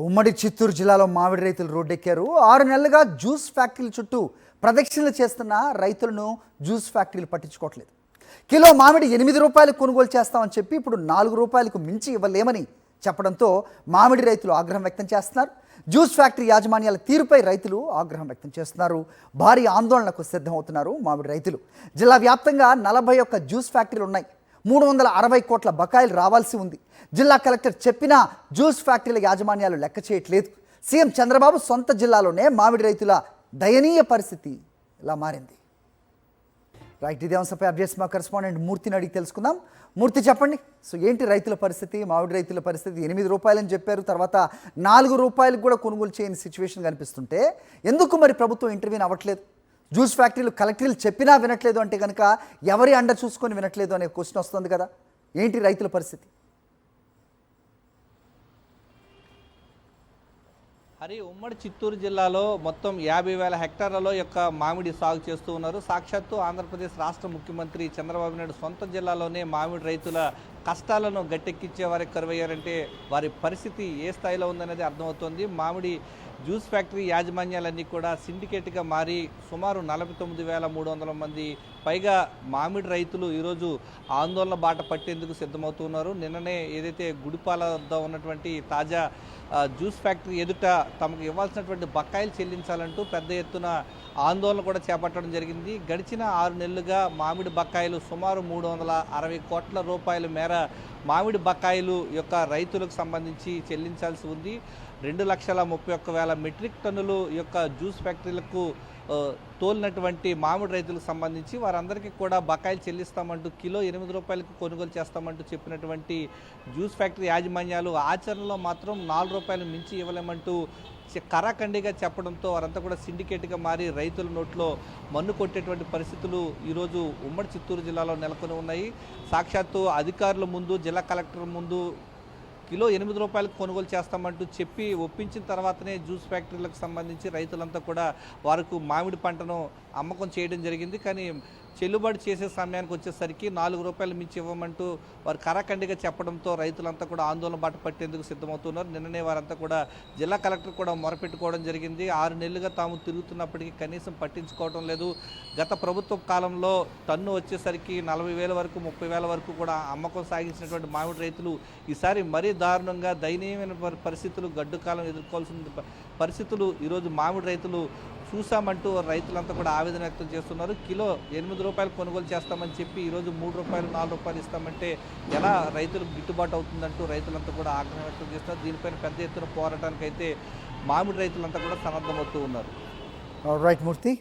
ఉమ్మడి చిత్తూరు జిల్లాలో మామిడి రైతులు రోడ్డెక్కారు. 6 నెలలుగా జ్యూస్ ఫ్యాక్టరీల చుట్టూ ప్రదక్షిణలు చేస్తున్న రైతులను జ్యూస్ ఫ్యాక్టరీలు పట్టించుకోవట్లేదు. కిలో మామిడి 8 రూపాయలు కొనుగోలు చేస్తామని చెప్పి ఇప్పుడు 4 రూపాయలకు మించి ఇవ్వలేమని చెప్పడంతో మామిడి రైతులు ఆగ్రహం వ్యక్తం చేస్తున్నారు. జ్యూస్ ఫ్యాక్టరీ యాజమాన్యాల తీరుపై రైతులు ఆగ్రహం వ్యక్తం చేస్తున్నారు. భారీ ఆందోళనకు సిద్ధమవుతున్నారు మామిడి రైతులు. జిల్లా వ్యాప్తంగా 41 జ్యూస్ ఫ్యాక్టరీలు ఉన్నాయి. 360 కోట్ల బకాయిలు రావాల్సి ఉంది. జిల్లా కలెక్టర్ చెప్పినా జ్యూస్ ఫ్యాక్టరీల యాజమాన్యాలు లెక్క చేయట్లేదు. సీఎం చంద్రబాబు సొంత జిల్లాలోనే మామిడి రైతుల దయనీయ పరిస్థితి ఇలా మారింది. రైట్, ఇదే అంశంపై అప్డేట్స్ మా కరెస్పాండెంట్ మూర్తిని అడిగి తెలుసుకుందాం. మూర్తి, చెప్పండి. సో ఏంటి రైతుల పరిస్థితి, మామిడి రైతుల పరిస్థితి? 8 రూపాయలని చెప్పారు, తర్వాత 4 రూపాయలకు కూడా కొనుగోలు చేయని సిచ్యువేషన్ కనిపిస్తుంటే ఎందుకు మరి ప్రభుత్వం ఇంటర్వ్యూని అవ్వట్లేదు? జ్యూస్ ఫ్యాక్టరీలు కలెక్టర్లు చెప్పినా వినట్లేదు అంటే కనుక ఎవరి అండ చూసుకొని వినట్లేదు అనే క్వశ్చన్ వస్తుంది కదా. ఏంటి రైతుల పరిస్థితి? హరి, ఉమ్మడి చిత్తూరు జిల్లాలో మొత్తం 50,000 హెక్టార్లలో యొక్క మామిడి సాగు చేస్తూ ఉన్నారు. సాక్షాత్తు ఆంధ్రప్రదేశ్ రాష్ట్ర ముఖ్యమంత్రి చంద్రబాబు నాయుడు సొంత జిల్లాలోనే మామిడి రైతుల కష్టాలను గట్టెక్కించే వారికి కరువయ్యారంటే వారి పరిస్థితి ఏ స్థాయిలో ఉందనేది అర్థమవుతోంది. మామిడి జ్యూస్ ఫ్యాక్టరీ యాజమాన్యాలన్నీ కూడా సిండికేట్గా మారి సుమారు 49,300 మంది పైగా మామిడి రైతులు ఈరోజు ఆందోళన బాట పట్టేందుకు సిద్ధమవుతున్నారు. నిన్ననే ఏదైతే గుడిపాల వద్ద ఉన్నటువంటి తాజా జ్యూస్ ఫ్యాక్టరీ ఎదుట తమకు ఇవ్వాల్సినటువంటి బకాయిలు చెల్లించాలంటూ పెద్ద ఎత్తున ఆందోళన కూడా చేపట్టడం జరిగింది. గడిచిన 6 నెలలుగా మామిడి బకాయిలు సుమారు 360 కోట్ల రూపాయల మేర మామిడి బకాయిలు యొక్క రైతులకు సంబంధించి చెల్లించాల్సి ఉంది. 2,31,000 మెట్రిక్ టన్నులు యొక్క జ్యూస్ ఫ్యాక్టరీలకు తోలినటువంటి మామిడి రైతులకు సంబంధించి వారందరికీ కూడా బకాయిలు చెల్లిస్తామంటూ కిలో 8 రూపాయలకు కొనుగోలు చేస్తామంటూ చెప్పినటువంటి జ్యూస్ ఫ్యాక్టరీ యాజమాన్యాలు ఆచరణలో మాత్రం 4 రూపాయలు మించి ఇవ్వలేమంటూ కరాఖండిగా చెప్పడంతో వారంతా కూడా సిండికేట్గా మారి రైతుల నోట్లో మన్ను కొట్టేటువంటి పరిస్థితులు ఈరోజు ఉమ్మడి చిత్తూరు జిల్లాలో నెలకొని ఉన్నాయి. సాక్షాత్తు అధికారుల ముందు, జిల్లా కలెక్టర్ ముందు కిలో 8 రూపాయలకు కొనుగోలు చేస్తామంటూ చెప్పి ఒప్పించిన తర్వాతనే జ్యూస్ ఫ్యాక్టరీలకు సంబంధించి రైతులంతా కూడా వారికి మామిడి పంటను అమ్మకం చేయడం జరిగింది. కానీ చెల్లుబాటు చేసే సమయానికి వచ్చేసరికి 4 రూపాయలు మించి ఇవ్వమంటూ వారు కరాఖండిగా చెప్పడంతో రైతులంతా కూడా ఆందోళన బాట పట్టేందుకు సిద్ధమవుతున్నారు. నిన్ననే వారంతా కూడా జిల్లా కలెక్టర్ కూడా మొరపెట్టుకోవడం జరిగింది. 6 నెలలుగా తాము తిరుగుతున్నప్పటికీ కనీసం పట్టించుకోవడం లేదు. గత ప్రభుత్వ కాలంలో టన్ను వచ్చేసరికి 40,000 వరకు 30,000 వరకు కూడా అమ్మకం సాగించినటువంటి మామిడి రైతులు ఈసారి మరీ దారుణంగా దయనీయమైన పరిస్థితులు, గడ్డు కాలం ఎదుర్కోవాల్సిన పరిస్థితులు ఈరోజు మామిడి రైతులు చూసామంటూ రైతులంతా కూడా ఆవేదన వ్యక్తం చేస్తున్నారు. కిలో 8 రూపాయలు కొనుగోలు చేస్తామని చెప్పి ఈరోజు 3 రూపాయలు 4 రూపాయలు ఇస్తామంటే ఎలా రైతులకు గిట్టుబాటు అవుతుందంటూ రైతులంతా కూడా ఆగ్రహం వ్యక్తం చేస్తున్నారు. దీనిపైన పెద్ద ఎత్తున పోరాటానికి అయితే మామిడి రైతులంతా కూడా సన్నద్ధమవుతూ ఉన్నారు. రైట్ మూర్తి.